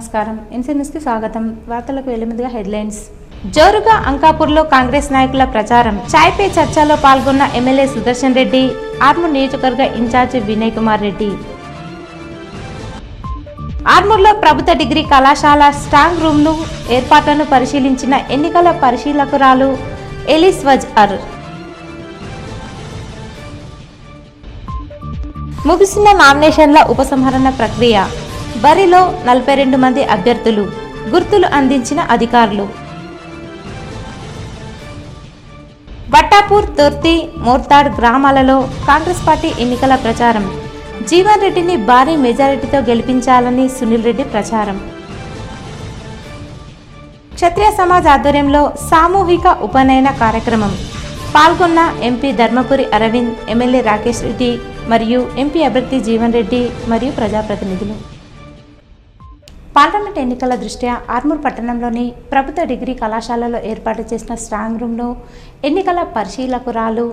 నమస్కారం. ఎన్సీన్యూస్కి స్వాగతం. వార్తలకు వెళ్లే హెడ్లైన్స్. జోరుగా అంకాపూర్లో కాంగ్రెస్ నాయకుల ప్రచారం. చాయ్ పే చర్చలో పాల్గొన్న ఎమ్మెల్యే సుదర్శన్ రెడ్డి, ఆర్మూర్ నియోజకవర్గ ఇన్ఛార్జి వినయ్ కుమార్ రెడ్డి. ఆర్మూర్లో ప్రభుత్వ డిగ్రీ కళాశాల స్ట్రాంగ్ రూమ్ను ఏర్పాట్లను పరిశీలించిన ఎన్నికల పరిశీలకురాలు ఎలిస్ వజ్అర్. ముగిసిన నామినేషన్ల ఉపసంహరణ ప్రక్రియ. బరిలో 42 మంది అభ్యర్థులు. గుర్తులు అందించిన అధికారులు. బట్టాపూర్, తొర్తి, మోర్తాడ్ గ్రామాలలో కాంగ్రెస్ పార్టీ ఎన్నికల ప్రచారం. జీవన్ రెడ్డిని భారీ మెజారిటీతో గెలిపించాలని సునీల్ రెడ్డి ప్రచారం. క్షత్రియ సమాజ్ ఆధ్వర్యంలో సామూహిక ఉపనయన కార్యక్రమం. పాల్గొన్న ఎంపీ ధర్మపురి అరవింద్, ఎమ్మెల్యే రాకేష్ రెడ్డి మరియు ఎంపీ అభ్యర్థి జీవన్ రెడ్డి మరియు ప్రజాప్రతినిధులు. పార్లమెంట్ ఎన్నికల దృష్ట్యా ఆర్మూర్ పట్టణంలోని ప్రభుత్వ డిగ్రీ కళాశాలలో ఏర్పాటు చేసిన స్ట్రాంగ్ రూమ్ను ఎన్నికల పరిశీలకురాలు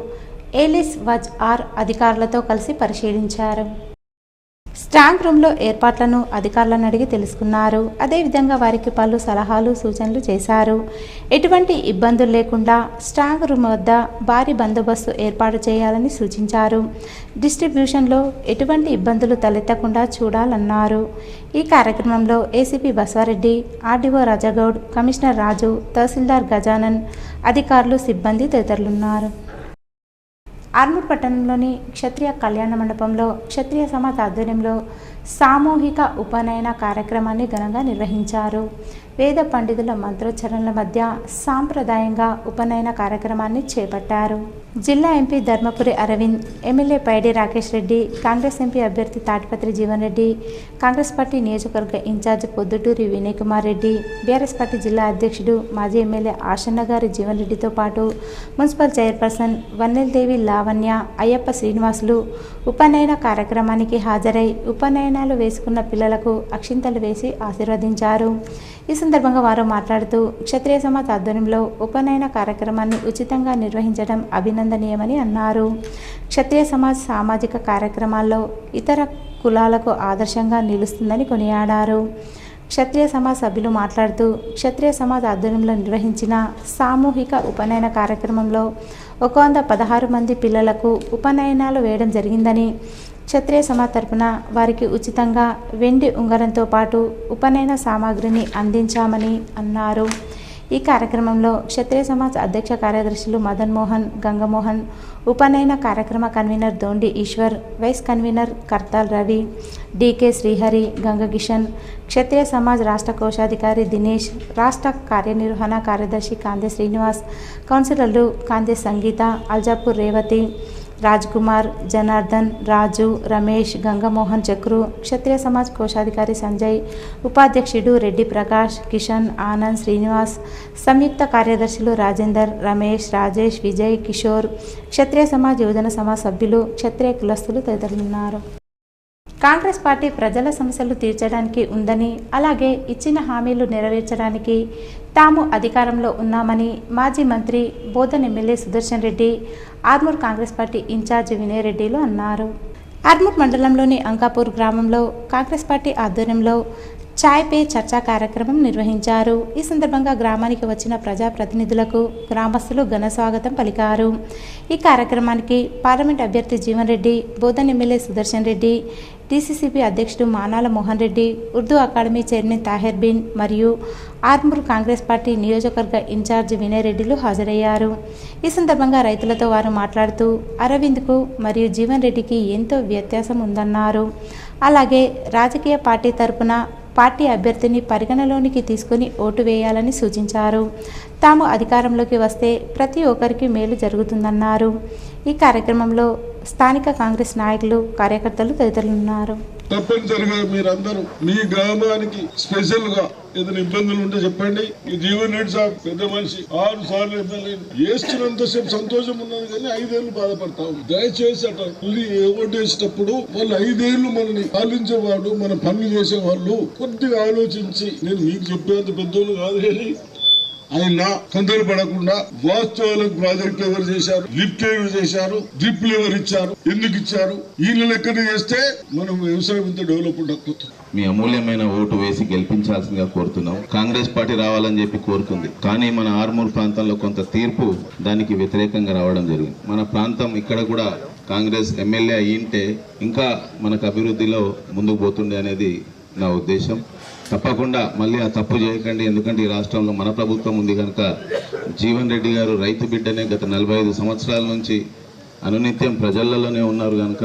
ఎలిస్ వజ్అర్ అధికారులతో కలిసి పరిశీలించారు. స్ట్రాంగ్ రూమ్లో ఏర్పాట్లను అధికారులను అడిగి తెలుసుకున్నారు. అదేవిధంగా వారికి పలు సలహాలు, సూచనలు చేశారు. ఎటువంటి ఇబ్బందులు లేకుండా స్ట్రాంగ్ రూమ్ వద్ద భారీ బందోబస్తు ఏర్పాటు చేయాలని సూచించారు. డిస్ట్రిబ్యూషన్లో ఎటువంటి ఇబ్బందులు తలెత్తకుండా చూడాలన్నారు. ఈ కార్యక్రమంలో ACP Baswareddy, RDO Rajgoud, commissioner Raju, tahsildar Gajanan, అధికారులు, సిబ్బంది తదితరులున్నారు. ఆర్మూర్ పట్టణంలోని క్షత్రియ కళ్యాణ మండపంలో క్షత్రియ సమాజ్ ఆధ్వర్యంలో సామూహిక ఉపనయన కార్యక్రమాన్ని ఘనంగా నిర్వహించారు. వేద పండితుల మంత్రోచ్చరణల మధ్య సాంప్రదాయంగా ఉపనయన కార్యక్రమాన్ని చేపట్టారు. జిల్లా MP Dharmapuri Arvind, MLA Paidi Rakesh Reddy, Congress MP అభ్యర్థి తాటిపత్రి జీవన్ రెడ్డి, కాంగ్రెస్ పార్టీ నియోజకవర్గ incharge Podduturi Vinay Kumar Reddy, BRS party జిల్లా అధ్యక్షుడు మాజీ ఎమ్మెల్యే ఆషన్న గారి జీవన్ రెడ్డితో పాటు మున్సిపల్ చైర్పర్సన్ వన్నెల్దేవి లావణ్య, అయ్యప్ప శ్రీనివాసులు ఉపనయన కార్యక్రమానికి హాజరై ఉపనయనాలు వేసుకున్న పిల్లలకు అక్షింతలు వేసి ఆశీర్వదించారు. ఈ సందర్భంగా వారు మాట్లాడుతూ క్షత్రియ సమాజ్ ఆధ్వర్యంలో ఉపనయన కార్యక్రమాన్ని ఉచితంగా నిర్వహించడం అభినందనీయమని అన్నారు. క్షత్రియ సమాజ్ సామాజిక కార్యక్రమాల్లో ఇతర కులాలకు ఆదర్శంగా నిలుస్తుందని కొనియాడారు. క్షత్రియ సమాజ్ సభ్యులు మాట్లాడుతూ క్షత్రియ సమాజ్ ఆధ్వర్యంలో నిర్వహించిన సామూహిక ఉపనయన కార్యక్రమంలో 116 మంది పిల్లలకు ఉపనయనాలు వేయడం జరిగిందని, క్షత్రియ సమాజ్ తరపున వారికి ఉచితంగా వెండి ఉంగరంతో పాటు ఉపనయన సామాగ్రిని అందించామని అన్నారు. ఈ కార్యక్రమంలో క్షత్రియ సమాజ్ అధ్యక్ష కార్యదర్శులు మదన్ మోహన్, గంగమోహన్, ఉపనయన కార్యక్రమ convener Dondi Eshwar, vice convener Kartal Ravi, DK Srihari, Gangakishan, Kshatriya Samaj రాష్ట్ర కోశాధికారి దినేష్, రాష్ట్ర కార్యనిర్వహణ కార్యదర్శి కాందే శ్రీనివాస్, కౌన్సిలర్లు కాందే సంగీత, అల్జాపూర్ రేవతి, రాజ్ కుమార్, జనార్దన్, రాజు, రమేష్, గంగమోహన్ చక్రు, క్షత్రియ సమాజ్ కోశాధికారి సంజయ్, ఉపాధ్యక్షుడు రెడ్డి ప్రకాష్, కిషన్, ఆనంద్, శ్రీనివాస్, సంయుక్త కార్యదర్శులు రాజేందర్, రమేష్, రాజేష్, విజయ్, కిషోర్, క్షత్రియ సమాజ్ యువజన సమాజ్ సభ్యులు, క్షత్రియ కులస్తులు తదితరులున్నారు. కాంగ్రెస్ పార్టీ ప్రజల సమస్యలు తీర్చడానికి ఉందని, అలాగే ఇచ్చిన హామీలు నెరవేర్చడానికి తాము అధికారంలో ఉన్నామని మాజీ మంత్రి Bodhan MLA Sudarshan Reddy, Armoor Congress party incharge Vinay రెడ్డిలు అన్నారు. ఆర్మూర్ మండలంలోని అంకాపూర్ గ్రామంలో కాంగ్రెస్ పార్టీ ఆధ్వర్యంలో చాయ్ పే చర్చా కార్యక్రమం నిర్వహించారు. ఈ సందర్భంగా గ్రామానికి వచ్చిన ప్రజాప్రతినిధులకు గ్రామస్తులు ఘన స్వాగతం పలికారు. ఈ కార్యక్రమానికి పార్లమెంట్ అభ్యర్థి జీవన్ రెడ్డి, బోధన్ ఎమ్మెల్యే సుదర్శన్ రెడ్డి, డీసీసీబీ అధ్యక్షుడు మానాల మోహన్ రెడ్డి, ఉర్దూ అకాడమీ చైర్మన్ తాహెర్ బిన్ మరియు ఆర్మూర్ కాంగ్రెస్ పార్టీ నియోజకవర్గ ఇన్ఛార్జి వినయ్ రెడ్డిలు హాజరయ్యారు. ఈ సందర్భంగా రైతులతో వారు మాట్లాడుతూ అరవింద్కు మరియు జీవన్ రెడ్డికి ఎంతో వ్యత్యాసం ఉందన్నారు. అలాగే రాజకీయ పార్టీ తరపున పార్టీ అభ్యర్థిని పరిగణలోనికి తీసుకుని ఓటు వేయాలని సూచించారు. తాము అధికారంలోకి వస్తే ప్రతి ఒక్కరికి మేలు జరుగుతుందన్నారు. ఈ కార్యక్రమంలో స్థానిక కాంగ్రెస్ నాయకులు, కార్యకర్తలు తదితరులున్నారు. తప్పనిసరిగా మీరందరూ మీ గ్రామానికి స్పెషల్ గా ఏదైనా ఇబ్బందులు ఉంటే చెప్పండి. ఈ జీవన్ రెడ్డి సాబ్ పెద్ద మనిషి, 6 సార్లు ఎమ్మెల్యే వేస్తున్నంతసేపు సంతోషం ఉన్నది కానీ 5 ఏళ్ళు బాధపడతాం. దయచేసి అట్లా ఓటేసేటప్పుడు వాళ్ళు 5 ఏళ్ళు మనల్ని పాలించేవాడు, మన పనులు చేసేవాళ్ళు కొద్దిగా ఆలోచించి, నేను మీకు చెప్పేంత పెద్దోళ్ళు కాదు కానీ ఆయన తొందరపడకుండా వాస్తవాలకు ప్రాజెక్టులు ఎవరు చేశారు, లిఫ్ట్ ఎవరు చేశారు, డ్రిప్లు ఎవరు ఇచ్చారు, ఎందుకు ఇచ్చారు, ఈ లెక్కన చేస్తే మనం వ్యవసాయం ఇంత డెవలప్మెంట్ అవుతుంది. మీ అమూల్యమైన ఓటు వేసి గెలిపించాల్సిందిగా కోరుతున్నాం. కాంగ్రెస్ పార్టీ రావాలని చెప్పి కోరుకుంది, కానీ మన ఆర్మూర్ ప్రాంతంలో కొంత తీర్పు దానికి వ్యతిరేకంగా రావడం జరిగింది. మన ప్రాంతం ఇక్కడ కూడా కాంగ్రెస్ ఎమ్మెల్యే అయ్యింటే ఇంకా మనకు అభివృద్ధిలో ముందుకు పోతుండే అనేది నా ఉద్దేశం. తప్పకుండా మళ్ళీ ఆ తప్పు చేయకండి, ఎందుకంటే ఈ రాష్ట్రంలో మన ప్రభుత్వం ఉంది కనుక. జీవన్ రెడ్డి గారు రైతు బిడ్డనే గత 45 సంవత్సరాల నుంచి అనునిత్యం ప్రజలలోనే ఉన్నారు కనుక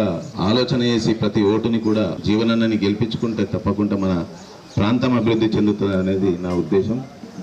ఆలోచన చేసి ప్రతి ఓటుని కూడా జీవనన్నని గెలిపించుకుంటే తప్పకుండా మన ప్రాంతం అభివృద్ధి చెందుతుంది అనేది నా ఉద్దేశం.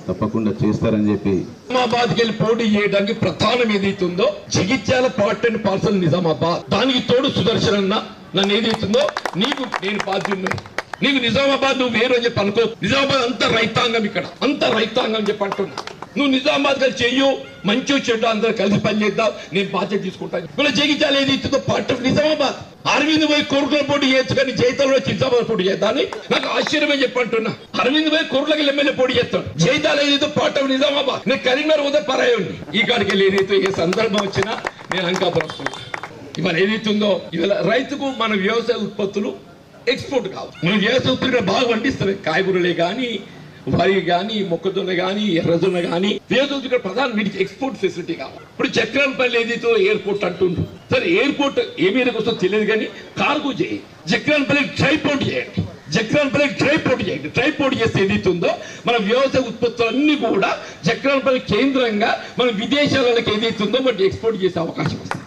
తప్పకుండా చేస్తారని చెప్పి నిజామాబాద్కి వెళ్ళి పోటీ చేయడానికి ప్రధానం ఏదైతుందో Jagtial part and parcel Nizamabad, దానికి తోడు సుదర్శన్ అన్న నన్ను ఏదైతుందో నీకు నేను బాధ్యున్నాను, నీకు నిజామాబాద్ నువ్వు వేరు అని చెప్పి అనుకో. నిజామాబాద్ అంత రైతాంగం, ఇక్కడ అంత రైతాంగం చెప్పి అంటున్నా. నువ్వు నిజామాబాద్ కలిసి చెయ్యు, మంచి చెడ్డ అందరూ కలిసి పనిచేద్దాం, నేను బాధ్యత తీసుకుంటాను. ఇలా జగిత్యాల ఏదైతుందో పార్ట్ ఆఫ్ నిజామాబాద్. అరవింద్ పోయి కోరుకుల పోటీ చేయొచ్చు, కానీ జైతాల్లో నిజామాబాద్ పోటీ చేద్దాన్ని నాకు ఆశ్చర్యమే చెప్పి అంటున్నా. అరవింద్ పోయి కోరులకి ఎమ్మెల్యే పోటీ చేస్తాడు, జైతాల ఏదైతే పార్ట్ ఆఫ్ నిజామాబాద్. నేను కరీంనగర్ పోతే పరాయండి, ఈ కాడికి వెళ్ళి ఏదైతే ఏ సందర్భం వచ్చినా నేను అంకాపురం ఇవాళ ఏదైతుందో ఇవాళ రైతుకు మన వ్యవసాయ ఉత్పత్తులు ఎక్స్పోర్ట్ కావాలి. మనం వ్యవసాయ ఉత్పత్తులు బాగా పండిస్తున్నాయి, కాయగూరలే కానీ, వరి కానీ, మొక్కజొన్న కానీ, ఎర్రజొన్న కానీ. వ్యవసాయ ప్రధాన వీటికి ఎక్స్పోర్ట్ ఫెసిలిటీ కావాలి. ఇప్పుడు చక్రాలపల్లి ఏదైతే ఎయిర్పోర్ట్ అంటుండ్రు, సరే ఎయిర్పోర్ట్ ఏ మేరకు వస్తుందో తెలియదు కానీ కార్గో చేయి, చక్రాలపల్లి ట్రైపోర్ట్ చేయండి, చక్రాలపల్లి ట్రైపోర్ట్ చేయండి. ట్రైపోర్ట్ చేస్తే ఏదైతుందో మన వ్యవసాయ ఉత్పత్తులన్నీ కూడా చక్రాలపల్లి కేంద్రంగా మన విదేశాలకు ఏదైతుందో వాటి ఎక్స్పోర్ట్ చేసే అవకాశం వస్తుంది.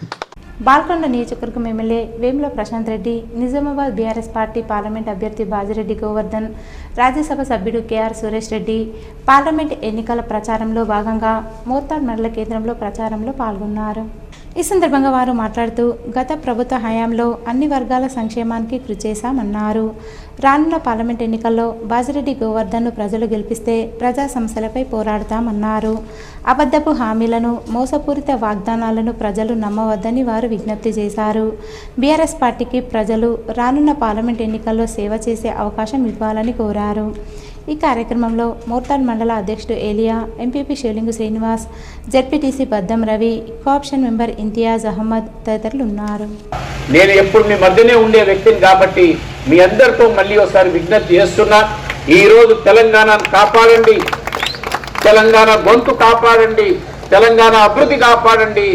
బాల్కొండ నియోజకవర్గం MLA Vemula Prashanth Reddy, Nizamabad BRS party parliament అభ్యర్థి బాజిరెడ్డి గోవర్ధన్, రాజ్యసభ సభ్యుడు కేఆర్ సురేష్ రెడ్డి పార్లమెంట్ ఎన్నికల ప్రచారంలో భాగంగా మోర్తాడ్ మండల కేంద్రంలో ప్రచారంలో పాల్గొన్నారు. ఈ సందర్భంగా వారు మాట్లాడుతూ గత ప్రభుత్వ హయాంలో అన్ని వర్గాల సంక్షేమానికి కృషి చేశామన్నారు. రానున్న పార్లమెంట్ ఎన్నికల్లో బాజిరెడ్డి గోవర్ధన్ను ప్రజలు గెలిపిస్తే ప్రజా సమస్యలపై పోరాడతామన్నారు. అబద్ధపు హామీలను, మోసపూరిత వాగ్దానాలను ప్రజలు నమ్మవద్దని వారు విజ్ఞప్తి చేశారు. బీఆర్ఎస్ పార్టీకి ప్రజలు రానున్న పార్లమెంట్ ఎన్నికల్లో సేవ చేసే అవకాశం ఇవ్వాలని కోరారు. ఈ కార్యక్రమంలో మోర్తాడ్ మండల అధ్యక్షుడు ఏలియా, ఎంపీపీ షేలింగు శ్రీనివాస్, జెడ్పీటీసీ బద్దం రవి, కోఆప్షన్ మెంబర్ ఇంతియాజ్ అహ్మద్ తదితరులు ఉన్నారు. నేను ఎప్పుడు మీ మధ్యనే ఉండే వ్యక్తిని కాబట్టి మీ అందరితో మళ్ళీ ఒకసారి విజ్ఞప్తి చేస్తున్నా. ఈరోజు తెలంగాణను కాపాడండి, తెలంగాణ గొంతు కాపాడండి, తెలంగాణ అభివృద్ధి కాపాడండి.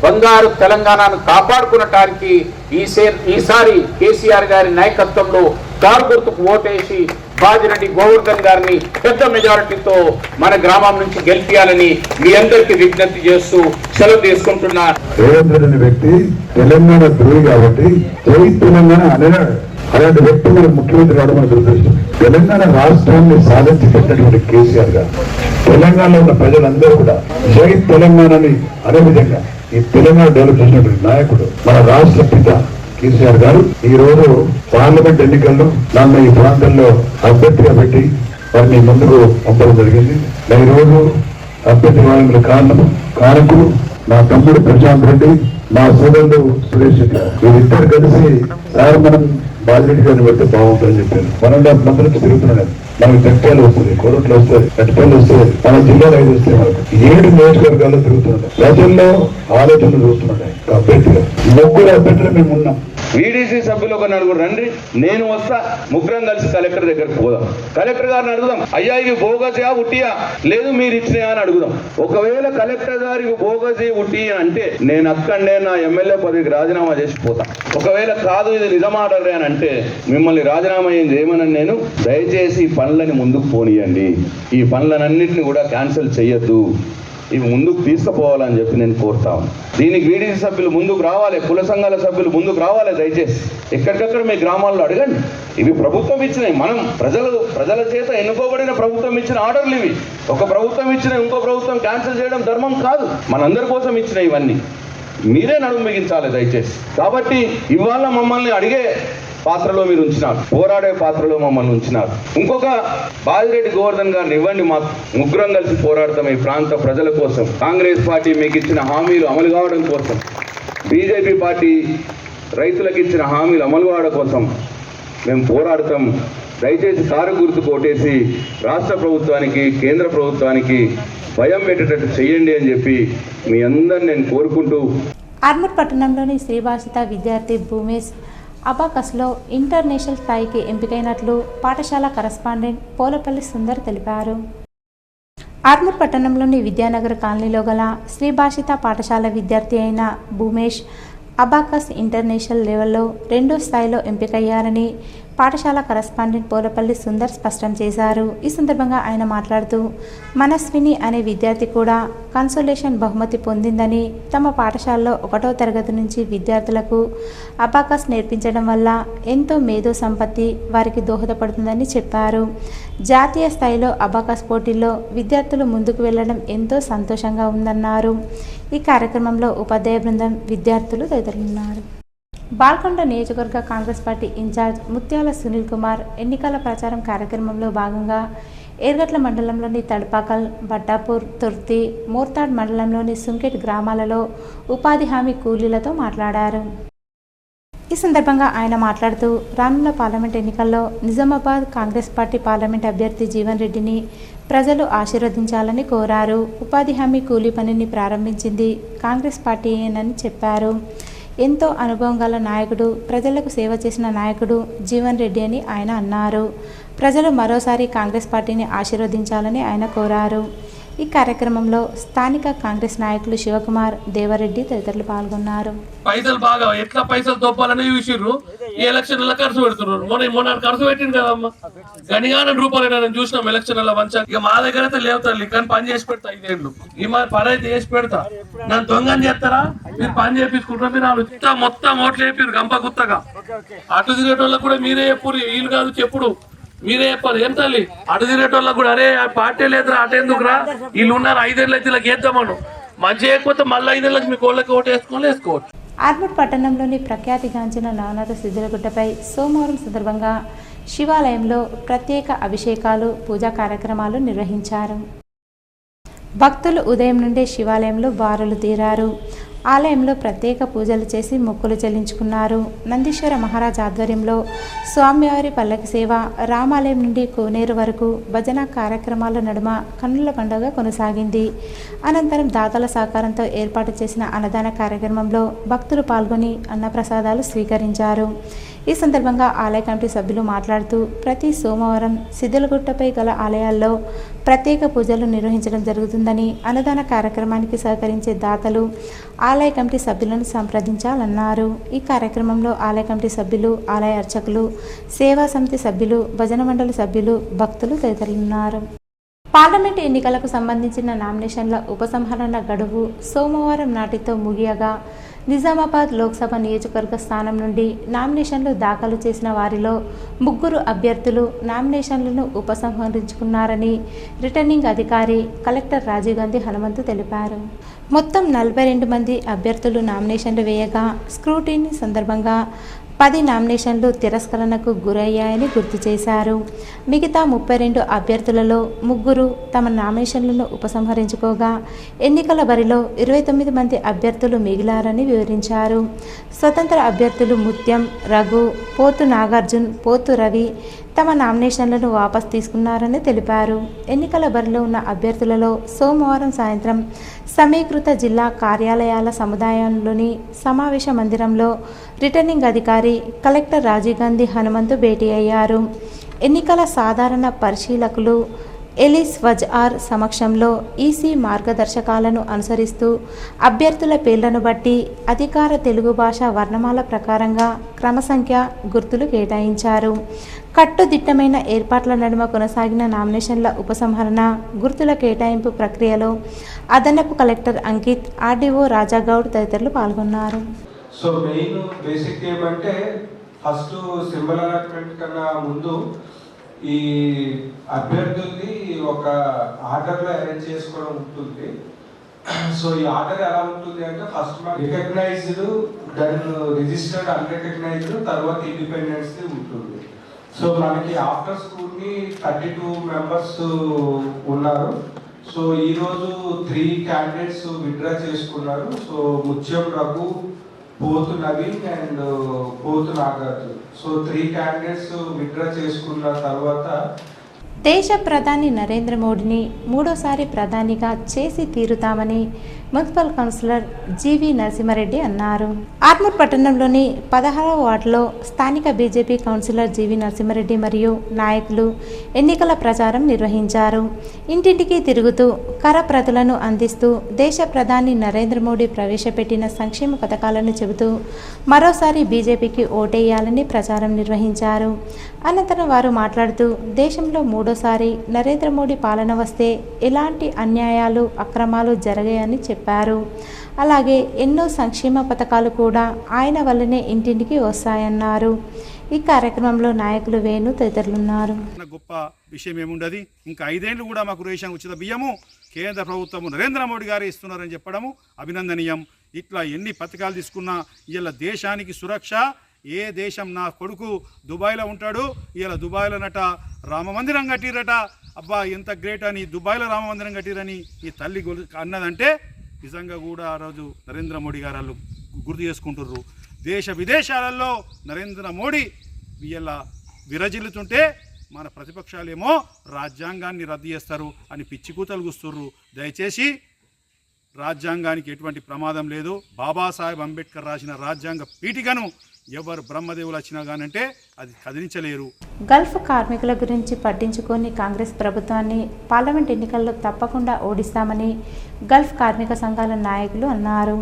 బంగారు తెలంగాణను కాపాడుకునటానికి ఈసారి కేసీఆర్ గారి నాయకత్వంలో కారు గుర్తుకు ఓటేసి బాజిరెడ్డి గోవర్ధన్ గారిని పెద్ద మెజారిటీతో మన గ్రామం నుంచి గెలిపించాలని మీ అందరికీ విజ్ఞప్తి చేస్తూ సెలవు తీసుకుంటున్నా. రేవంత్ రెడ్డి వ్యక్తి తెలంగాణ ద్రోహి కాబట్టి జై తెలంగాణ అనేనాడు. అలాంటి వ్యక్తి మన ముఖ్యమంత్రి రావడం మన దురదృష్టం. తెలంగాణ రాష్ట్రాన్ని సాధించి పెట్టినటువంటి కేసీఆర్ గారు తెలంగాణలో ఉన్న ప్రజలందరూ కూడా జై తెలంగాణని అనే విధంగా ఈ తెలంగాణ డెవలప్ చేసినటువంటి నాయకుడు మన రాష్ట్ర పిత కేసీఆర్ గారు ఈ రోజు పార్లమెంట్ ఎన్నికల్లో నన్ను ఈ ప్రాంతంలో అభ్యర్థిగా పెట్టి వారిని ముందుకు పంపడం జరిగింది. ఈ రోజు అభ్యర్థి వాళ్ళ కారకులు నా తమ్ముడు ప్రశాంత్ రెడ్డి, మా సోదరుడు సురేష్ రెడ్డి, వీరిద్దరు కలిసి సార్ మనం బాజిరెడ్డి గారిని పెడితే బాగుంటుందని చెప్పారు. 1.5 మంది నుంచి తిరుగుతున్నాను. మనకు తెక్కాయలు వస్తుంది, కోరట్లు వస్తాయి, కట్టిపల్లి వస్తాయి, మన జిల్లాలో 5 వస్తాయి. మనకు 7 నియోజకవర్గాల్లో తిరుగుతున్నాయి. ప్రజల్లో ఆలోచనలు చూస్తున్నాయి. అభ్యర్థిగా 3 అభ్యర్థులు మేము ఉన్నాం. వీడీసీ సభ్యులు ఒక 4 రండి, నేను వస్తా, ముగ్గురం కలిసి కలెక్టర్ దగ్గరకు పోదాం. కలెక్టర్ గారిని అడుగుదాం, అయ్యా ఇవి బోగసా ఉట్టియా, లేదు మీరు ఇచ్చినాయా అని అడుగుదాం. ఒకవేళ కలెక్టర్ గారికి బోగసి ఉట్టి అంటే నేను అక్కడనే నా ఎమ్మెల్యే పదవికి రాజీనామా చేసిపోతా. ఒకవేళ కాదు ఇది నిజమాడరే అని అంటే మిమ్మల్ని రాజీనామా ఏం చేయమని నేను దయచేసి ఈ పనులని ముందుకు పోనీయండి, ఈ పనులన్నింటినీ కూడా క్యాన్సిల్ చేయొద్దు, ఇవి ముందుకు తీసుకుపోవాలని చెప్పి నేను కోరుతాను. దీనికి వీడీసీ సభ్యులు ముందుకు రావాలి, కుల సంఘాల సభ్యులు ముందుకు రావాలి. దయచేసి ఎక్కడికక్కడ మీ గ్రామాల్లో అడగండి. ఇవి ప్రభుత్వం ఇచ్చినవి, మనం ప్రజల చేత ఎన్నుకోబడిన ప్రభుత్వం ఇచ్చిన ఆర్డర్లు ఇవి. ఒక ప్రభుత్వం ఇచ్చిన ఇంకో ప్రభుత్వం క్యాన్సిల్ చేయడం ధర్మం కాదు. మనందరి కోసం ఇచ్చిన ఇవన్నీ మీరే నడుము మిగించాలి దయచేసి. కాబట్టి ఇవాళ మమ్మల్ని అడిగే పాత్రలో మీరు ఉంచినారు, పోరాడే పాత్రలో మమ్మల్ని ఉంచినారు. ఇంకొక బాజిరెడ్డి గోవర్ధన్ గారిని ఇవ్వండి, మాకు ముగ్గురం కలిసి పోరాడతాం ఈ ప్రాంత ప్రజల కోసం. కాంగ్రెస్ పార్టీ మీకు ఇచ్చిన హామీలు అమలు కావడం కోసం, బీజేపీ పార్టీ రైతులకు ఇచ్చిన హామీలు అమలు కావడం కోసం మేము పోరాడతాం. దయచేసి కారు గుర్తుకు ఓటేసి రాష్ట్ర ప్రభుత్వానికి కేంద్ర ప్రభుత్వానికి భయం పెట్టేటట్టు చేయండి అని చెప్పి మీ అందరిని నేను కోరుకుంటూ ఆర్మూర్ పట్టణంలోని శ్రీభాషిత విద్యార్థి భూమేష్ అబాకస్లో ఇంటర్నేషనల్ స్థాయికి ఎంపికైనట్లు పాఠశాల కరస్పాండెంట్ పోలపల్లి సుందర్ తెలిపారు. ఆర్మూర్ పట్టణంలోని విద్యానగర్ కాలనీలో గల శ్రీభాషిత పాఠశాల విద్యార్థి అయిన భూమేష్ అబాకస్ ఇంటర్నేషనల్ లెవెల్లో 2వ స్థాయిలో ఎంపికయ్యారని పాఠశాల కరస్పాండెంట్ పోలపల్లి సుందర్ స్పష్టం చేశారు. ఈ సందర్భంగా ఆయన మాట్లాడుతూ మనస్విని అనే విద్యార్థి కూడా కన్సోలేషన్ బహుమతి పొందిందని, తమ పాఠశాలలో 1వ తరగతి నుంచి విద్యార్థులకు అబాకస్ నేర్పించడం వల్ల ఎంతో మేధో సంపత్తి వారికి దోహదపడుతుందని చెప్పారు. జాతీయ స్థాయిలో అబాకస్ పోటీల్లో విద్యార్థులు ముందుకు వెళ్లడం ఎంతో సంతోషంగా ఉందన్నారు. ఈ కార్యక్రమంలో ఉపాధ్యాయ బృందం, విద్యార్థులు తదితరులున్నారు. బాల్కొండ నియోజకవర్గ కాంగ్రెస్ పార్టీ ఇన్ఛార్జ్ ముత్యాల సునీల్ కుమార్ ఎన్నికల ప్రచారం కార్యక్రమంలో భాగంగా ఏర్గట్ల మండలంలోని తడపాకల్, బట్టాపూర్, తుర్తి, మోర్తాడ్ మండలంలోని సుంకెట్ గ్రామాలలో ఉపాధి హామీ కూలీలతో మాట్లాడారు. ఈ సందర్భంగా ఆయన మాట్లాడుతూ రానున్న పార్లమెంట్ ఎన్నికల్లో నిజామాబాద్ కాంగ్రెస్ పార్టీ పార్లమెంట్ అభ్యర్థి జీవన్ రెడ్డిని ప్రజలు ఆశీర్వదించాలని కోరారు. ఉపాధి హామీ కూలీ పనిని ప్రారంభించింది కాంగ్రెస్ పార్టీయేనని చెప్పారు. ఎంతో అనుభవం గల నాయకుడు, ప్రజలకు సేవ చేసిన నాయకుడు జీవన్ రెడ్డి అని ఆయన అన్నారు. ప్రజలు మరోసారి కాంగ్రెస్ పార్టీని ఆశీర్వదించాలని ఆయన కోరారు. ఈ కార్యక్రమంలో స్థానిక కాంగ్రెస్ నాయకులు శివకుమార్, దేవరెడ్డి తదితరులు పాల్గొన్నారు. పైసలు బాగా ఎట్లా పైసలు తోపాలని చూసిర్రు. ఈ ఎలక్షన్ల ఖర్చు పెడుతున్నారు. మొన్న ఖర్చు పెట్టింది కదమ్మా, గనిగాన రూపాయలు నేను చూసినాం ఎలక్షన్ల మంచిగా. ఇక మా దగ్గర అయితే లేవు తల్లి, కానీ పని చేసి పెడతా 5 ఏళ్ళు. ఈ మా పని అయితే చేసి పెడతా. నన్ను దొంగని చేస్తారా? మీరు పని చేపించుకుంటారా? మీరు మొత్తం ఓట్లు వేపిరు గంప గుత్తగా. అటు తిరిగేటోళ్ళకి కూడా మీరే చెప్పురు, వీళ్ళు కాదు చెప్పుడు, మీరే చెప్పాలి. ఏం తల్లి అటు తిరిగేటోళ్ళకి కూడా, అరే ఆ పార్టీ లేదురా అటెందుకురా, వీళ్ళు ఉన్నారు 5 ఏళ్ళు అయితే ఇలా వేద్దామను. మంచి చేయకపోతే మళ్ళీ 5 ఏళ్ళకి మీ కోళ్ళకి ఓటు వేసుకోవచ్చు. ఆర్మూర్ పట్టణంలోని ప్రఖ్యాతిగాంచిన నవనాథ సిద్ధులగుట్టపై సోమవారం సందర్భంగా శివాలయంలో ప్రత్యేక అభిషేకాలు, పూజా కార్యక్రమాలు నిర్వహించారు. భక్తులు ఉదయం నుండే శివాలయంలో బారులు తీరారు. ఆలయంలో ప్రత్యేక పూజలు చేసి మొక్కులు చెల్లించుకున్నారు. నందీశ్వర మహారాజ్ ఆధ్వర్యంలో స్వామివారి పల్లకి సేవ, రామాలయం నుండి కోనేరు వరకు భజన కార్యక్రమాల నడుమ కన్నుల పండుగ కొనసాగింది. అనంతరం దాతల సహకారంతో ఏర్పాటు చేసిన అన్నదాన కార్యక్రమంలో భక్తులు పాల్గొని అన్నప్రసాదాలు స్వీకరించారు. ఈ సందర్భంగా ఆలయ కమిటీ సభ్యులు మాట్లాడుతూ ప్రతి సోమవారం సిద్ధులగుట్టపై గల ఆలయాల్లో ప్రత్యేక పూజలు నిర్వహించడం జరుగుతుందని, అన్నదాన కార్యక్రమానికి సహకరించే దాతలు ఆలయ కమిటీ సభ్యులను సంప్రదించాలన్నారు. ఈ కార్యక్రమంలో ఆలయ కమిటీ సభ్యులు, ఆలయ అర్చకులు, సేవా సమితి సభ్యులు, భజన మండలి సభ్యులు, భక్తులు తదితరులున్నారు. పార్లమెంటు ఎన్నికలకు సంబంధించిన నామినేషన్ల ఉపసంహరణ గడువు సోమవారం నాటితో ముగియగా నిజామాబాద్ లోక్సభ నియోజకవర్గ స్థానం నుండి నామినేషన్లు దాఖలు చేసిన వారిలో 3 అభ్యర్థులు నామినేషన్లను ఉపసంహరించుకున్నారని రిటర్నింగ్ అధికారి కలెక్టర్ రాజీవ్ గాంధీ హనుమంతు తెలిపారు. మొత్తం 42 మంది అభ్యర్థులు నామినేషన్లు వేయగా స్క్రూటినీ సందర్భంగా 10 నామినేషన్లు తిరస్కరణకు గురయ్యాయని గుర్తు చేశారు. మిగతా 32 అభ్యర్థులలో 3 తమ నామినేషన్లను ఉపసంహరించుకోగా ఎన్నికల బరిలో 29 మంది అభ్యర్థులు మిగిలారని వివరించారు. స్వతంత్ర అభ్యర్థులు ముత్యం, రఘు, పోతు నాగార్జున్, పోతు రవి తమ నామినేషన్లను వాపసు తీసుకున్నారని తెలిపారు. ఎన్నికల బరిలో ఉన్న అభ్యర్థులలో సోమవారం సాయంత్రం సమీకృత జిల్లా కార్యాలయాల సముదాయంలోని సమావేశ మందిరంలో రిటర్నింగ్ అధికారి కలెక్టర్ రాజీవ్ గాంధీ హనుమంతు భేటీ అయ్యారు. ఎన్నికల సాధారణ పరిశీలకులు ఎలిస్ వజ్ఆర్ సమక్షంలో ఈసీ మార్గదర్శకాలను అనుసరిస్తూ అభ్యర్థుల పేర్లను బట్టి అధికార తెలుగు భాష వర్ణమాల ప్రకారంగా క్రమసంఖ్య గుర్తులు కేటాయించారు. కట్టుదిట్టమైన ఏర్పాట్ల నడుమ కొనసాగిన నామినేషన్ల ఉపసంహరణ, గుర్తుల కేటాయింపు ప్రక్రియలో అదనపు కలెక్టర్ అంకిత్, ఆర్డీఓ రాజాగౌడ్ తదితరులు పాల్గొన్నారు. సో మెయిన్ బేసిక్ ఏమంటే ఫస్ట్ సింబల్ అలాట్మెంట్ కన్నా ముందు ఈ అభ్యర్థుల్ని ఒక ఆర్డర్లో అరేంజ్ చేసుకోవడం ఉంటుంది. సో ఈ ఆర్డర్ ఎలా ఉంటుంది అంటే first recognised, then registered, unrecognised, తర్వాత ఇండిపెండెన్స్ ఉంటుంది. సో మనకి ఆఫ్టర్ స్కూల్ని 32 మెంబర్స్ ఉన్నారు. సో ఈరోజు 3 క్యాండిడేట్స్ విత్డ్రా చేసుకున్నారు. సో ముత్యం రఘు, పోతు నవీన్ అండ్ పోతు నాగార్జున. సో 3 క్యాండిడేట్స్ విత్డ్రా చేసుకున్న తర్వాత దేశ ప్రధాని నరేంద్ర మోడీని మూడోసారి ప్రధానిగా చేసి తీరుతామని మున్సిపల్ కౌన్సిలర్ జీవి నరసింహారెడ్డి అన్నారు. ఆర్మూర్ పట్టణంలోని 16వ వార్డులో స్థానిక బీజేపీ కౌన్సిలర్ జీవి నరసింహారెడ్డి మరియు నాయకులు ఎన్నికల ప్రచారం నిర్వహించారు. ఇంటింటికి తిరుగుతూ కరప్రతులను అందిస్తూ దేశ ప్రధాని నరేంద్ర మోడీ ప్రవేశపెట్టిన సంక్షేమ పథకాలను చెబుతూ మరోసారి బీజేపీకి ఓటేయాలని ప్రచారం నిర్వహించారు. అనంతరం వారు మాట్లాడుతూ దేశంలో మూడోసారి నరేంద్ర మోడీ పాలన వస్తే ఎలాంటి అన్యాయాలు అక్రమాలు జరగాయని చెప్పారు. అలాగే ఎన్నో సంక్షేమ పథకాలు కూడా ఆయన వల్లనే ఇంటింటికి వస్తాయన్నారు. ఈ కార్యక్రమంలో నాయకులు వేణు తదితరులున్నారు. గొప్ప విషయం ఏముండదు, ఇంకా 5 ఏళ్ళు కూడా మాకు రేషన్ ఉచిత బియ్యము కేంద్ర ప్రభుత్వము నరేంద్ర మోడీ గారు ఇస్తున్నారని చెప్పడము అభినందనీయం. ఇట్లా ఎన్ని పథకాలు తీసుకున్నా ఇలా దేశానికి సురక్ష. ఏ దేశం, నా కొడుకు దుబాయ్లో ఉంటాడు, ఇలా దుబాయ్లో నట రామమందిరం కట్టిరట, అబ్బా ఎంత గ్రేట్ అని దుబాయ్లో రామమందిరం కట్టిరని ఈ తల్లి అన్నదంటే నిజంగా కూడా ఆ రోజు నరేంద్ర మోడీ గారు వాళ్ళు గుర్తు చేసుకుంటుర్రు. దేశ విదేశాలలో నరేంద్ర మోడీ ఇలా విరజిల్లుతుంటే మన ప్రతిపక్షాలేమో రాజ్యాంగాన్ని రద్దు చేస్తారు అని పిచ్చికూతలు కూస్తుర్రు. దయచేసి రాజ్యాంగానికి ఎటువంటి ప్రమాదం లేదు. బాబాసాహెబ్ అంబేద్కర్ రాసిన రాజ్యాంగ పీఠికను ఎవరు బ్రహ్మదేవులు వచ్చినా కానంటే అది కదిలించలేరు. గల్ఫ్ కార్మికుల గురించి పట్టించుకొని కాంగ్రెస్ ప్రభుత్వాన్ని పార్లమెంట్ ఎన్నికల్లో తప్పకుండా ఓడిస్తామని గల్ఫ్ కార్మిక సంఘాల నాయకులు అన్నారు.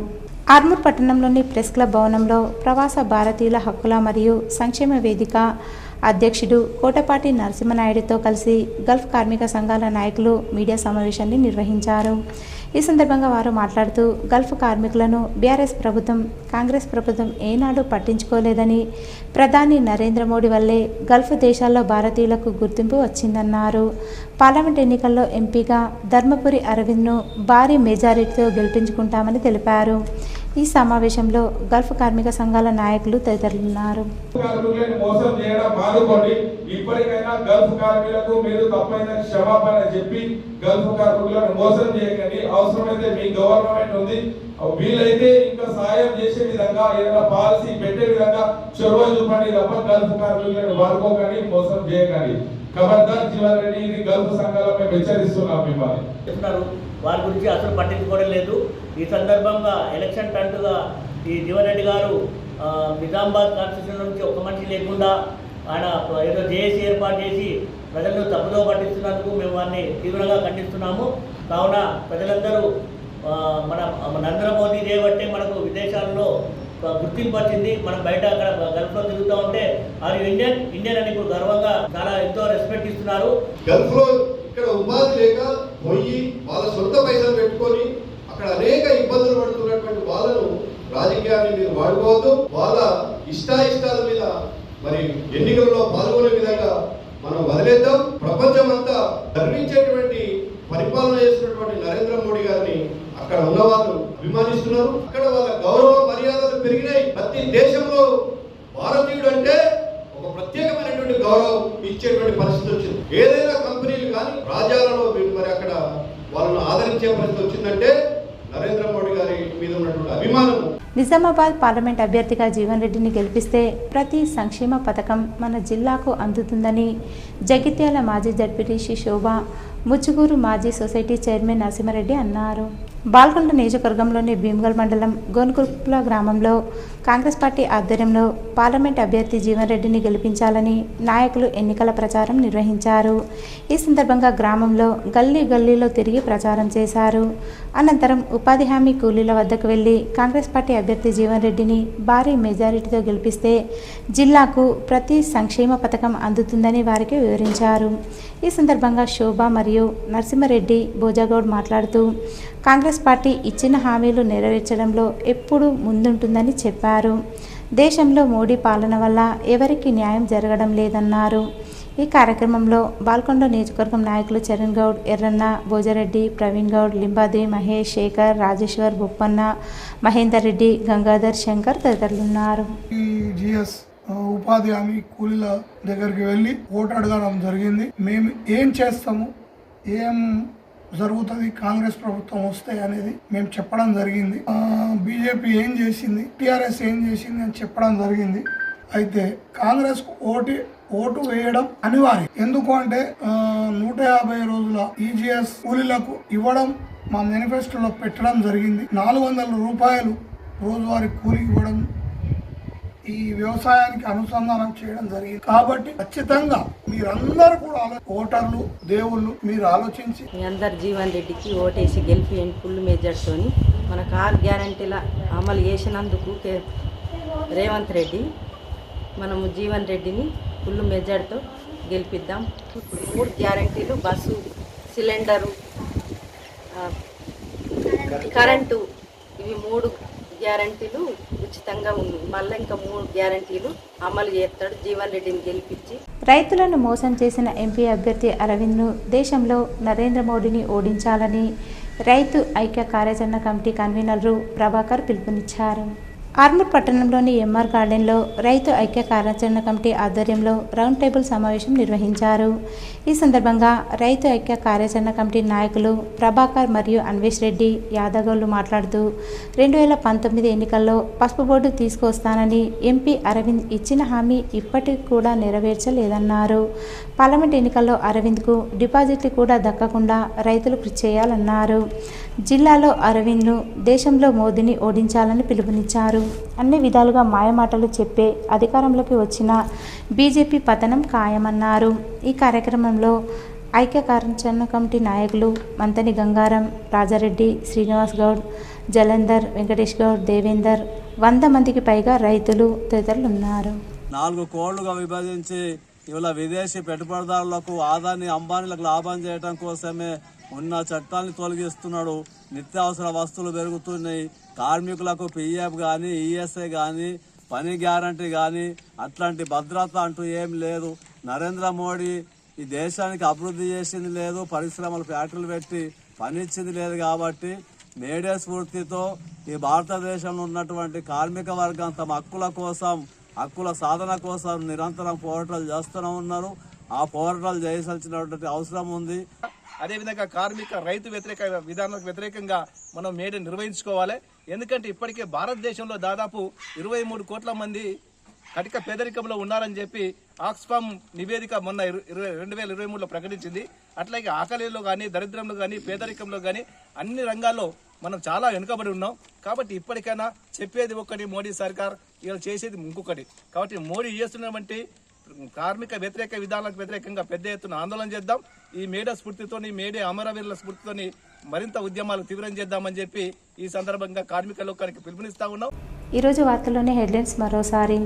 ఆర్మూర్ పట్టణంలోని ప్రెస్ క్లబ్ భవనంలో ప్రవాస భారతీయుల హక్కుల మరియు సంక్షేమ వేదిక అధ్యక్షుడు కోటపాటి నరసింహనాయుడుతో కలిసి గల్ఫ్ కార్మిక సంఘాల నాయకులు మీడియా సమావేశాన్ని నిర్వహించారు. ఈ సందర్భంగా వారు మాట్లాడుతూ గల్ఫ్ కార్మికులను బీఆర్ఎస్ ప్రభుత్వం, కాంగ్రెస్ ప్రభుత్వం ఏనాడు పట్టించుకోలేదని, ప్రధాని నరేంద్ర మోడీ వల్లే గల్ఫ్ దేశాల్లో భారతీయులకు గుర్తింపు వచ్చిందన్నారు. పార్లమెంట్ ఎన్నికల్లో ఎంపీగా ధర్మపురి అరవింద్ను భారీ మెజారిటీతో గెలిపించుకుంటామని తెలిపారు. ఈ సమావేశంలో గల్ఫ్ కార్మిక సంఘాల నాయకులు తదితరులున్నారు. మోసం చేయడం మానుకోండి. ఇప్పటికైనా గల్ఫ్ కార్మికులకు మీరు తప్పైన క్షమాపణ చెప్పి గల్ఫ్ కార్మికులను మోసం చేయకండి. అవసరమైతే మీ గవర్నమెంట్ ఉంది, వీలైతే ఇంకా సాయం చేసే విధంగా ఏదైనా పాలసీ పెట్టే విధంగా చొరవ చూపండి తప్ప గల్ఫ్ కార్మికులను వాడుకోకండి, మోసం చేయకండి. ఖబర్దార్ జీవన్ రెడ్డి, ఇది గల్ఫ్ సంఘాల మేము హెచ్చరిస్తున్నాం మిమ్మల్ని. వారి గురించి అసలు పట్టించుకోవడం లేదు. ఈ సందర్భంగా ఎలక్షన్ టంటుగా ఈ జీవన్ రెడ్డి గారు నిజామాబాద్ కాన్స్టిట్యూషన్ నుంచి ఒక్క మనిషి లేకుండా ఆయన ఏదో జేఏసీ ఏర్పాటు చేసి ప్రజలను తప్పుదో పట్టిస్తున్నందుకు మేము వారిని తీవ్రంగా ఖండిస్తున్నాము. కావున ప్రజలందరూ మన నరేంద్ర మోదీ చేయబట్టే మనకు విదేశాల్లో గుర్తింపు వచ్చింది. మనం బయట అక్కడ గల్ఫ్లో తిరుగుతూ ఉంటే అది ఇండియన్ అని ఇప్పుడు గర్వంగా చాలా ఎంతో రెస్పెక్ట్ ఇస్తున్నారు. గల్ఫ్లో ఇక్కడ ఉపాధి లేక పోయి వాళ్ళ సొంత పైసలు పెట్టుకొని అక్కడ అనేక ఇబ్బందులు పడుతున్నటువంటి వాళ్ళను రాజకీయాన్ని మీరు వాడుకోవద్దు. వాళ్ళ ఇష్టాయిష్టాల మీద మరి ఎన్నికల్లో పాల్గొనే విధంగా మనం వదిలేద్దాం. ప్రపంచం అంతా గర్వించేటువంటి పరిపాలన చేస్తున్నటువంటి నరేంద్ర మోడీ గారిని అక్కడ ఉన్న వాళ్ళు అభిమానిస్తున్నారు. అక్కడ వాళ్ళ గౌరవ మర్యాదలు పెరిగినాయి. ప్రతి దేశంలో భారతీయుడు అంటే ఒక ప్రత్యేకమైనటువంటి గౌరవం ఇచ్చేటువంటి పరిస్థితి వచ్చింది. ఏదైనా కంపెనీలు కానీ రాజ్యాలలో మరి అక్కడ వాళ్ళను ఆదరించే పరిస్థితి వచ్చిందంటే నరేంద్ర మోడీ గారి మీద ఉన్నటువంటి అభిమానం. నిజామాబాద్ పార్లమెంట్ అభ్యర్థిగా జీవన్ రెడ్డిని గెలిపిస్తే ప్రతి సంక్షేమ పథకం మన జిల్లాకు అందుతుందని జగిత్యాల మాజీ జడ్పీటీసీ శోభ, ముచ్చుగూరు మాజీ సొసైటీ చైర్మన్ నరసింహారెడ్డి అన్నారు. బాల్కొండ నియోజకవర్గంలోని భీమ్గల్ మండలం గోన్కుర్పుల గ్రామంలో కాంగ్రెస్ పార్టీ ఆధ్వర్యంలో పార్లమెంట్ అభ్యర్థి జీవన్ రెడ్డిని గెలిపించాలని నాయకులు ఎన్నికల ప్రచారం నిర్వహించారు. ఈ సందర్భంగా గ్రామంలో గల్లీ గల్లీలో తిరిగి ప్రచారం చేశారు. అనంతరం ఉపాధి హామీ కూలీల వద్దకు వెళ్లి కాంగ్రెస్ పార్టీ అభ్యర్థి జీవన్ రెడ్డిని భారీ మెజారిటీతో గెలిపిస్తే జిల్లాకు ప్రతి సంక్షేమ పథకం అందుతుందని వారికి వివరించారు. ఈ సందర్భంగా శోభ మరియు నరసింహారెడ్డి భోజాగౌడ్ మాట్లాడుతూ కాంగ్రెస్ పార్టీ ఇచ్చిన హామీలు నెరవేర్చడంలో ఎప్పుడూ ముందుంటుందని చెప్పారు. దేశంలో మోడీ పాలన వల్ల ఎవరికి న్యాయం జరగడం లేదన్నారు. ఈ కార్యక్రమంలో బాల్కొండ నియోజకవర్గం నాయకులు చరణ్ గౌడ్, ఎర్రన్న, భోజరెడ్డి, ప్రవీణ్ గౌడ్, లింబాద్రి, మహేష్, శేఖర్, రాజేశ్వర్, బొప్పన్న, మహేందర్ రెడ్డి, గంగాధర్, శంకర్ తదితరులున్నారు. ఉపాధి హామీ కూలీల దగ్గరికి వెళ్ళి ఓటు అడగడం జరిగింది. మేము ఏం చేస్తాము, ఏం జరుగుతుంది కాంగ్రెస్ ప్రభుత్వం వస్తే అనేది మేము చెప్పడం జరిగింది. బీజేపీ ఏం చేసింది, టీఆర్ఎస్ ఏం చేసింది అని చెప్పడం జరిగింది. అయితే కాంగ్రెస్ ఓటు వేయడం అనివార్యం. ఎందుకు అంటే 150 రోజుల ఈజీఎస్ కూలీలకు ఇవ్వడం మా మేనిఫెస్టోలో పెట్టడం జరిగింది. 400 రూపాయలు రోజువారీ కూలి ఇవ్వడం ఈ వ్యవసాయానికి అనుసంధానం చేయడం జరిగింది. కాబట్టి ఖచ్చితంగా మీరందరూ కూడా ఓటర్లు దేవుళ్ళు మీరు ఆలోచించి మీ అందరు జీవన్ రెడ్డికి ఓటేసి గెలిపియండి. ఫుల్ మెజార్టీతోని మన 6 గ్యారంటీల అమలు చేసినందుకు రేవంత్ రెడ్డి మనము జీవన్ రెడ్డిని ఫుల్ మెజార్టీతో గెలిపిద్దాం. 3 గ్యారంటీలు బస్సు, సిలిండరు, కరెంటు, ఇవి 3 గ్యారంటీలు ఉచితంగా ఉంది. మళ్ళీ ఇంకా 3 గ్యారంటీలు అమలు చేస్తాడు జీవన్ రెడ్డిని గెలిపించి. రైతులను మోసం చేసిన ఎంపీ అభ్యర్థి అరవింద్ను దేశంలో నరేంద్ర మోడీని ఓడించాలని రైతు ఐక్య కార్యాచరణ కమిటీ కన్వీనర్ ప్రభాకర్ పిలుపునిచ్చారు. ఆర్మూర్ పట్టణంలోని ఎంఆర్ గార్డెన్లో రైతు ఐక్య కార్యాచరణ కమిటీ ఆధ్వర్యంలో రౌండ్ టేబుల్ సమావేశం నిర్వహించారు. ఈ సందర్భంగా రైతు ఐక్య కార్యాచరణ కమిటీ నాయకులు ప్రభాకర్ మరియు అన్వేష్ రెడ్డి యాదగౌలు మాట్లాడుతూ 2019 ఎన్నికల్లో పసుపు బోర్డు తీసుకొస్తానని ఎంపీ అరవింద్ ఇచ్చిన హామీ ఇప్పటికి కూడా నెరవేర్చలేదన్నారు. పార్లమెంట్ ఎన్నికల్లో అరవింద్కు డిపాజిట్లు కూడా దక్కకుండా రైతులు కృషి చేయాలన్నారు. జిల్లాలో అరవింద్ను దేశంలో మోదీని ఓడించాలని పిలుపునిచ్చారు. అన్ని విధాలుగా మాయమాటలు చెప్పే అధికారంలోకి వచ్చిన బీజేపీ పతనం ఖాయమన్నారు. ఈ కార్యక్రమంలో ఐక్య కార్యాచరణ కమిటీ నాయకులు మంతని గంగారం, రాజారెడ్డి, శ్రీనివాస్ గౌడ్, జలంధర్, వెంకటేష్ గౌడ్, దేవేందర్, 100 మందికి పైగా రైతులు తదితరులు ఉన్నారు. 4 కోళ్లుగా విభజించి ఇవాళ విదేశీ పెట్టుబడిదారులకు ఆదాని అంబానీలకు లాభం చేయడం కోసమే ఉన్న చట్టాన్ని తొలగిస్తున్నాడు. నిత్యావసర వస్తువులు పెరుగుతున్నాయి. కార్మికులకు పిఎఫ్ కానీ, ఈఎస్ఐ కానీ, పని గ్యారంటీ కానీ అట్లాంటి భద్రత అంటూ ఏం లేదు. నరేంద్ర మోడీ ఈ దేశానికి అభివృద్ధి చేసింది లేదు, పరిశ్రమలు ఫ్యాక్టరీలు పెట్టి పని ఇచ్చింది లేదు. కాబట్టి మేడే స్ఫూర్తితో ఈ భారతదేశంలో ఉన్నటువంటి కార్మిక వర్గం తమ హక్కుల కోసం, హక్కుల సాధన కోసం నిరంతరం పోరాటాలు చేస్తూనే ఉన్నారు. ఆ పోరాటాలు చేయాల్సినటువంటి అవసరం ఉంది. అదేవిధంగా కార్మిక రైతు వ్యతిరేక విధానాలకు వ్యతిరేకంగా మనం మేడే నిర్వహించుకోవాలి. ఎందుకంటే ఇప్పటికే భారతదేశంలో దాదాపు 23 కోట్ల మంది కటిక పేదరికంలో ఉన్నారని చెప్పి ఆక్స్ఫామ్ నివేదిక మొన్న 2023లో ప్రకటించింది. అట్లాగే ఆకలిలో కానీ, దరిద్రంలో కానీ, పేదరికంలో కానీ అన్ని రంగాల్లో మనం చాలా వెనుకబడి ఉన్నాం. కాబట్టి ఇప్పటికైనా చెప్పేది ఒకటి, మోడీ సర్కార్ ఇలా చేసేది ఇంకొకటి. కాబట్టి మోడీ చేస్తున్నటువంటి కార్మిక వ్యతిరేక విధానాలకు వ్యతిరేకంగా పెద్ద ఎత్తున ఆందోళన చేద్దాం. ఈ మేడే స్ఫూర్తితోని, మేడే అమరవీరుల స్ఫూర్తితోని మరింత ఉద్యమాలు తీవ్రం చేద్దామని చెప్పి ఈ సందర్భంగా కార్మిక లోకానికి పిలుపునిస్తా ఉన్నాం. ఈరోజు వార్తల్లోని హెడ్లైన్స్ మరోసారి.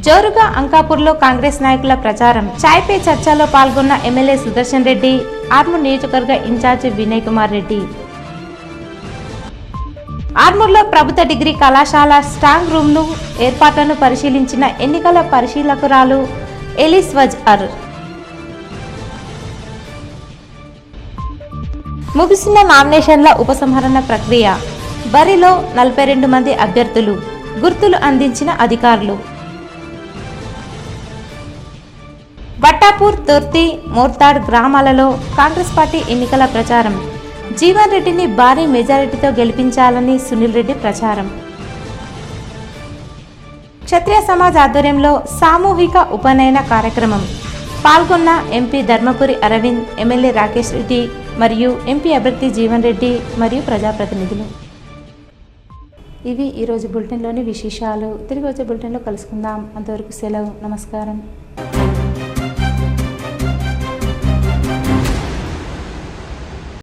జోరుగా అంకాపూర్లో కాంగ్రెస్ నాయకుల ప్రచారం. చాయ్ పే చర్చలో పాల్గొన్న ఎమ్మెల్యే సుదర్శన్ రెడ్డి, ఆర్మూర్ నియోజకవర్గ ఇన్ఛార్జి వినయ్ కుమార్ రెడ్డి. ఆర్మూర్లో ప్రభుత్వ డిగ్రీ కళాశాల స్ట్రాంగ్ రూమ్ను ఏర్పాట్లను పరిశీలించిన ఎన్నికల పరిశీలకురాలు ఎలిస్ వజ్ ఆర్. ముగిసిన నామినేషన్ల ఉపసంహరణ ప్రక్రియ. బరిలో 42 మంది అభ్యర్థులు. గుర్తులు అందించిన అధికారులు. బట్టాపూర్, తొర్తి, మోర్తాడ్ గ్రామాలలో కాంగ్రెస్ పార్టీ ఎన్నికల ప్రచారం. జీవన్ రెడ్డిని భారీ మెజారిటీతో గెలిపించాలని సునీల్ రెడ్డి ప్రచారం. క్షత్రియ సమాజ్ ఆధ్వర్యంలో సామూహిక ఉపనయన కార్యక్రమం. పాల్గొన్న ఎంపీ ధర్మపురి అరవింద్, ఎమ్మెల్యే రాకేష్ రెడ్డి మరియు ఎంపీ అభ్యర్థి జీవన్ రెడ్డి మరియు ప్రజాప్రతినిధులు. ఇవి ఈరోజు బులెటిన్లోని విశేషాలు. తిరిగి వచ్చే బులెటిన్లో కలుసుకుందాం. అంతవరకు సెలవు. నమస్కారం.